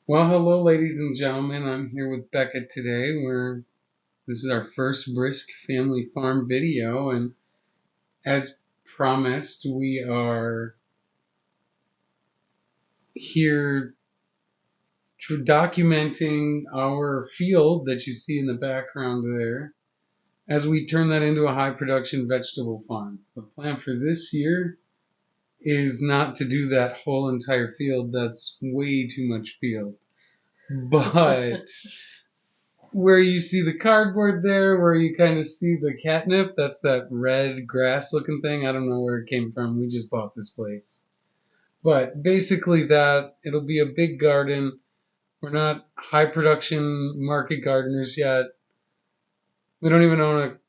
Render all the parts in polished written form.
Well, hello, ladies and gentlemen. I'm here with Becca today. This is our first Brisk Family Farm video, and as promised, we are here documenting our field that you see in the background there as we turn that into a high production vegetable farm. The plan for this year is not to do that whole entire field. That's way too much field. But where you see the cardboard there, where you kind of see the catnip, that's that red grass looking thing. I don't know where it came from. We just bought this place. But basically it'll be a big garden. We're not high production market gardeners yet. We don't even own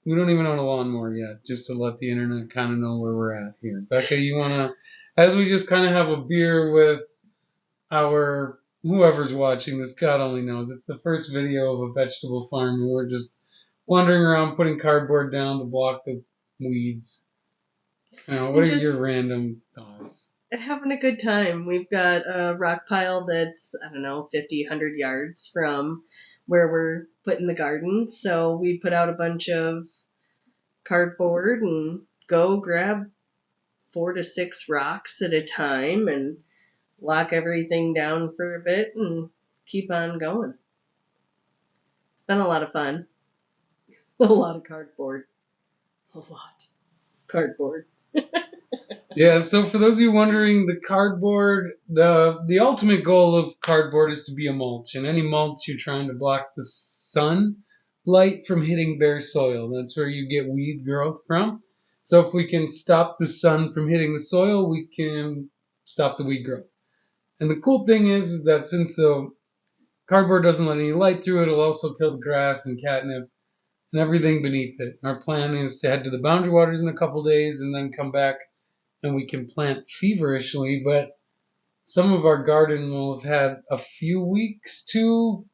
a lawnmower yet, just to let the internet kind of know where we're at here. Becca, you wanna, as we just kind of have a beer with our whoever's watching this, God only knows. It's the first video of a vegetable farm, and we're just wandering around putting cardboard down to block the weeds. What are your random thoughts? Having a good time. We've got a rock pile that's, I don't know, 50, 100 yards from where we're putting the garden. So we put out a bunch of cardboard and go grab 4 to 6 rocks at a time and lock everything down for a bit and keep on going. It's been a lot of fun. A lot of cardboard. A lot. Cardboard. Yeah, so for those of you wondering, the cardboard, the ultimate goal of cardboard is to be a mulch, and any mulch you're trying to block the sunlight from hitting bare soil. That's where you get weed growth from. So if we can stop the sun from hitting the soil, we can stop the weed growth. And the cool thing is that since the cardboard doesn't let any light through, it'll also kill the grass and catnip and everything beneath it. Our plan is to head to the Boundary Waters in a couple days and then come back and we can plant feverishly, but some of our garden will have had a few weeks to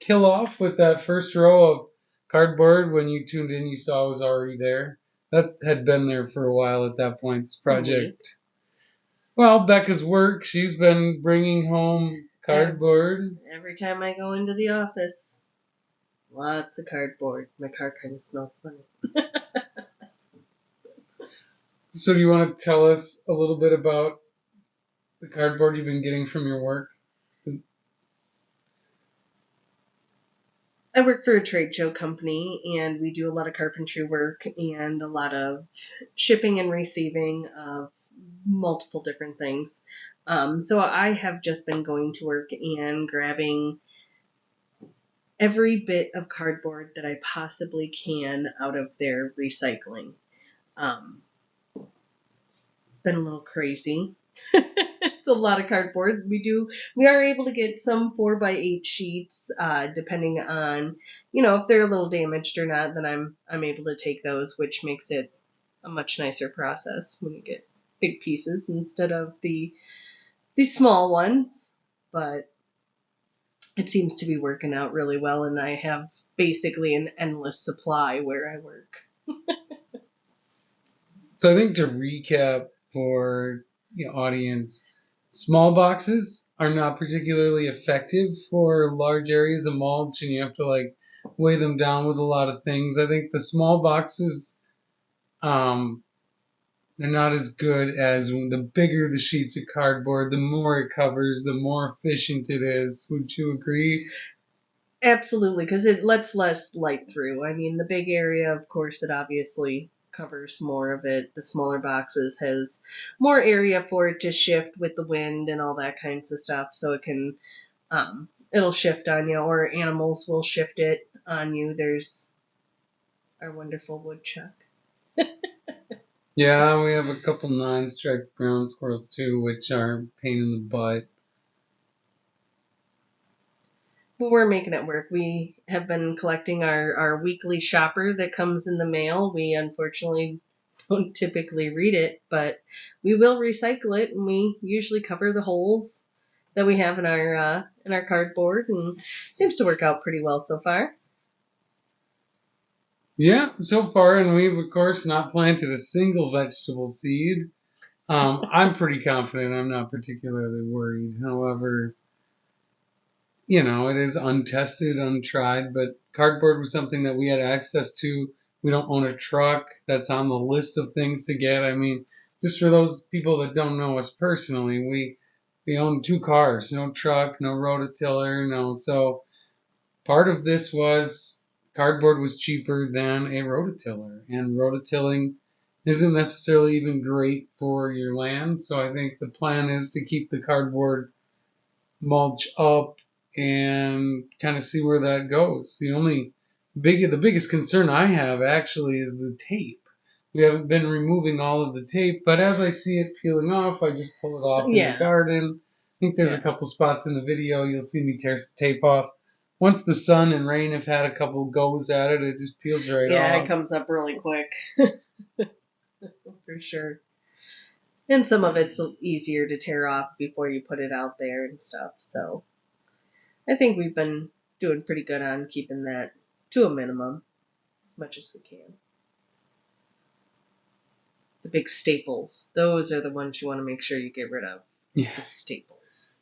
kill off with that first row of cardboard. When you tuned in, you saw it was already there. That had been there for a while at that point, this project. Well, Becca's work, she's been bringing home cardboard. Every time I go into the office, lots of cardboard. My car kind of smells funny. So do you want to tell us a little bit about the cardboard you've been getting from your work? I work for a trade show company, and we do a lot of carpentry work and a lot of shipping and receiving of multiple different things. So I have just been going to work and grabbing every bit of cardboard that I possibly can out of their recycling. Been a little crazy. It's a lot of cardboard. We are able to get some 4x8 sheets, depending on, if they're a little damaged or not, then I'm able to take those, which makes it a much nicer process when you get big pieces instead of the small ones. But it seems to be working out really well, and I have basically an endless supply where I work. So I think to recap for the audience, small boxes are not particularly effective for large areas of mulch, and you have to weigh them down with a lot of things. I think the small boxes, they're not as good as the bigger the sheets of cardboard, the more it covers, the more efficient it is. Would you agree? Absolutely, because it lets less light through. I mean, the big area, of course, it obviously covers more of it. The smaller boxes has more area for it to shift with the wind and all that kinds of stuff, so it can, it'll shift on you, or animals will shift it on you. There's our wonderful woodchuck. Yeah, we have a couple nine-striped ground squirrels too, which are a pain in the butt. But we're making it work. We have been collecting our weekly shopper that comes in the mail. We unfortunately don't typically read it, but we will recycle it, and we usually cover the holes that we have in our cardboard, and seems to work out pretty well so far. Yeah, so far, and we've of course not planted a single vegetable seed. I'm pretty confident. I'm not particularly worried. However, it is untested, untried, but cardboard was something that we had access to. We don't own a truck. That's on the list of things to get. I mean, just for those people that don't know us personally, we own 2 cars, no truck, no rototiller, no. So part of this was cardboard was cheaper than a rototiller, and rototilling isn't necessarily even great for your land. So I think the plan is to keep the cardboard mulch up and kind of see where that goes. The biggest concern I have actually is the tape. We haven't been removing all of the tape, but as I see it peeling off, I just pull it off in the garden. I think there's a couple spots in the video you'll see me tear some tape off. Once the sun and rain have had a couple goes at it, it just peels right off. Yeah, it comes up really quick. For sure. And some of it's easier to tear off before you put it out there and stuff. So I think we've been doing pretty good on keeping that to a minimum as much as we can. The big staples, those are the ones you want to make sure you get rid of. Yeah. The staples.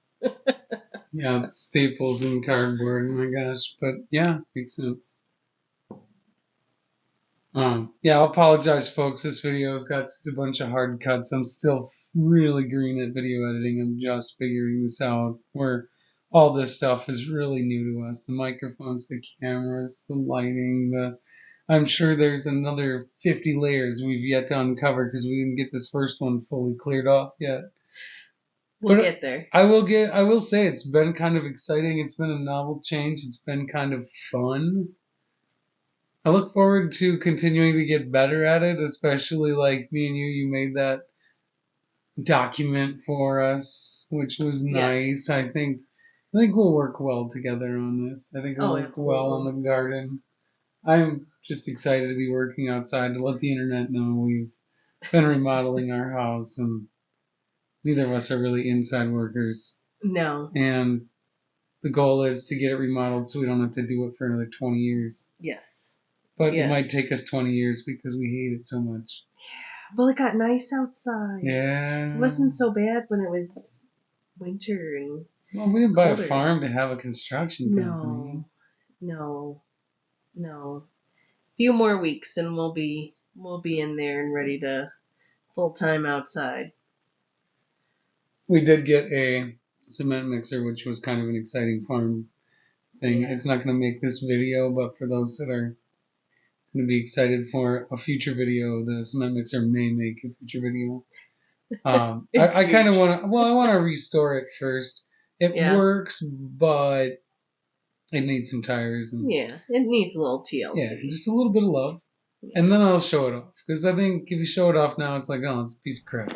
Yeah, staples and cardboard. Oh my gosh. But yeah, makes sense. Yeah, I'll apologize, folks. This video's got just a bunch of hard cuts. I'm still really green at video editing. I'm just figuring this out, where all this stuff is really new to us. The microphones, the cameras, the lighting, I'm sure there's another 50 layers we've yet to uncover because we didn't get this first one fully cleared off yet. We'll get there. I will say it's been kind of exciting. It's been a novel change. It's been kind of fun. I look forward to continuing to get better at it, especially like me and you made that document for us, which was nice. Yes. I think we'll work well together on this. I think we'll work well on the garden. I'm just excited to be working outside, to let the internet know we've been remodeling our house, and neither of us are really inside workers. No. And the goal is to get it remodeled so we don't have to do it for another 20 years. Yes. But it might take us 20 years because we hate it so much. Yeah. Well, it got nice outside. Yeah. It wasn't so bad when it was winter and well, we didn't buy a farm to have a construction company. No. A few more weeks and we'll be in there and ready to full time outside. We did get a cement mixer, which was kind of an exciting farm thing. Yes. It's not going to make this video, but for those that are going to be excited for a future video, the cement mixer may make a future video. I kind of want to. Well, I want to restore it first. It works, but it needs some tires. And, it needs a little TLC. Yeah, just a little bit of love. Yeah. And then I'll show it off. Because I think if you show it off now, it's like, oh, it's a piece of crap.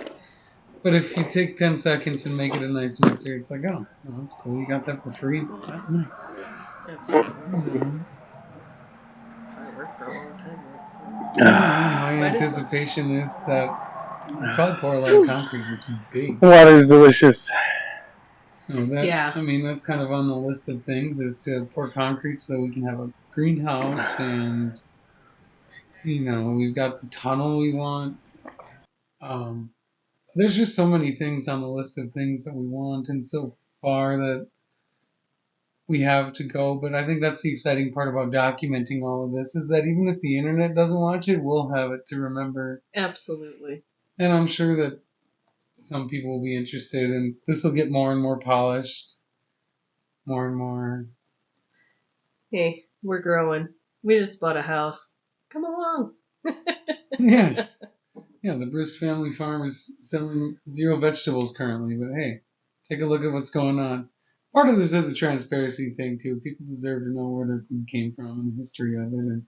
But if you take 10 seconds and make it a nice mixer, it's like, oh, that's cool. You got that for free. Oh, nice. Absolutely. Mm-hmm. I worked for a long time. My anticipation is that we'll probably pour a lot of concrete. It's big. Water's delicious. So that, I mean, that's kind of on the list of things, is to pour concrete so that we can have a greenhouse, and we've got the tunnel we want. There's just so many things on the list of things that we want, and so far that we have to go. But I think that's the exciting part about documenting all of this, is that even if the internet doesn't watch it, we'll have it to remember. Absolutely. And I'm sure that some people will be interested, and this will get more and more polished. More and more. Hey, we're growing. We just bought a house. Come along. Yeah. Yeah, the Brisk family farm is selling 0 vegetables currently, but hey, take a look at what's going on. Part of this is a transparency thing, too. People deserve to know where their food came from and the history of it. And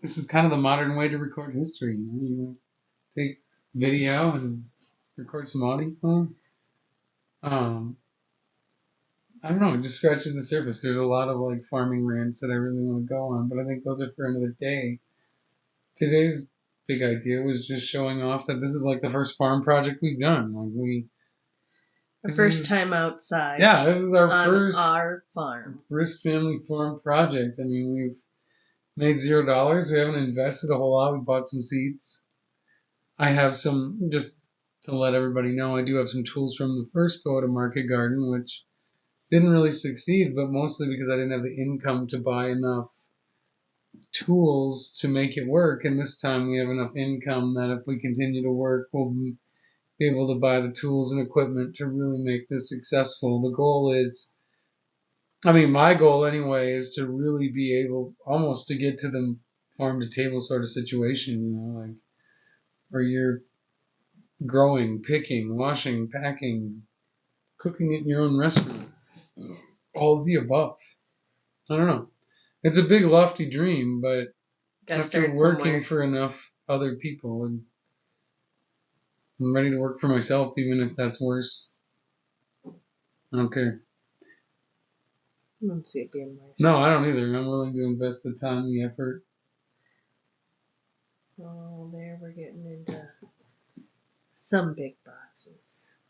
this is kind of the modern way to record history. You take video and record some audio. I don't know, it just scratches the surface. There's a lot of farming rants that I really want to go on, but I think those are for another day. Today's big idea was just showing off that this is the first farm project we've done. Our first time outside. Yeah, this is our first our farm. Brisk family farm project. I mean, we've made $0. We haven't invested a whole lot. We bought some seeds. I have some, just to let everybody know, I do have some tools from the first go to market garden, which didn't really succeed, but mostly because I didn't have the income to buy enough tools to make it work. And this time we have enough income that if we continue to work, we'll be able to buy the tools and equipment to really make this successful. The goal is, my goal anyway, is to really be able almost to get to the farm to table sort of situation, like where you're growing, picking, washing, packing, cooking at your own restaurant, all of the above. I don't know. It's a big lofty dream, but after working for enough other people, and I'm ready to work for myself, even if that's worse. I don't care. I don't see it being worse. No, I don't either. I'm willing to invest the time, the effort. Oh, there we're getting into some big boxes.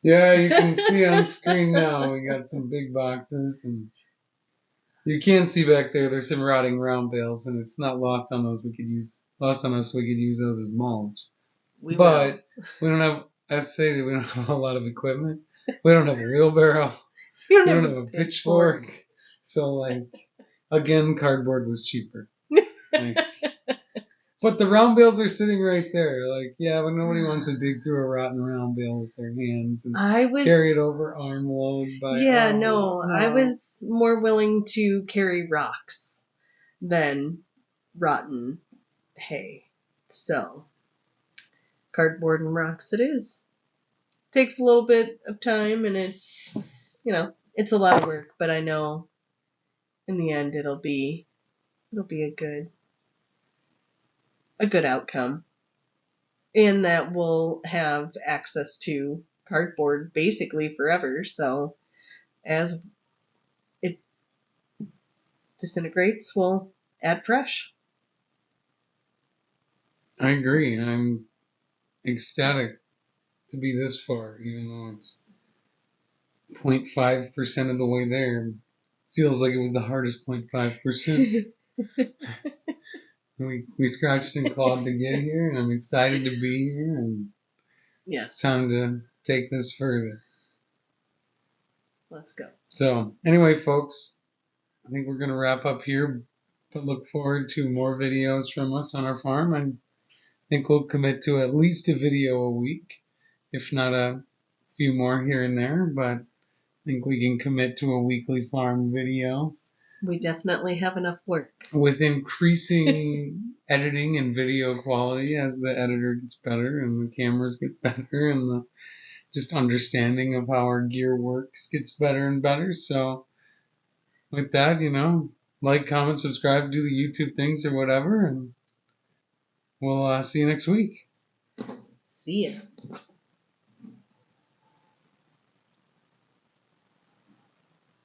Yeah, you can see on screen now we got some big boxes, and you can see back there there's some rotting round bales, and it's not lost on us we could use those as mulch. But we don't have, as I say, we don't have a lot of equipment. We don't have a wheelbarrow. We don't have a pitchfork. So, like, again, cardboard was cheaper. But the round bales are sitting right there. Like, yeah, but nobody wants to dig through a rotten round bale with their hands and carry it over arm load by arm. No. I was more willing to carry rocks than rotten hay. Still, cardboard and rocks it is. Takes a little bit of time, and it's, it's a lot of work, but I know in the end it'll be a good outcome. And that we'll have access to cardboard basically forever. So as it disintegrates, we'll add fresh. I agree. I'm ecstatic to be this far, even though it's 0.5% of the way there. Feels like it was the hardest 0.5%. We scratched and clawed to get here, and I'm excited to be here, and it's time to take this further. Let's go. So, anyway, folks, I think we're going to wrap up here, but look forward to more videos from us on our farm. I think we'll commit to at least a video a week, if not a few more here and there, but I think we can commit to a weekly farm video. We definitely have enough work. With increasing editing and video quality as the editor gets better and the cameras get better and the just understanding of how our gear works gets better and better. So with that, like, comment, subscribe, do the YouTube things or whatever, and we'll see you next week. See ya.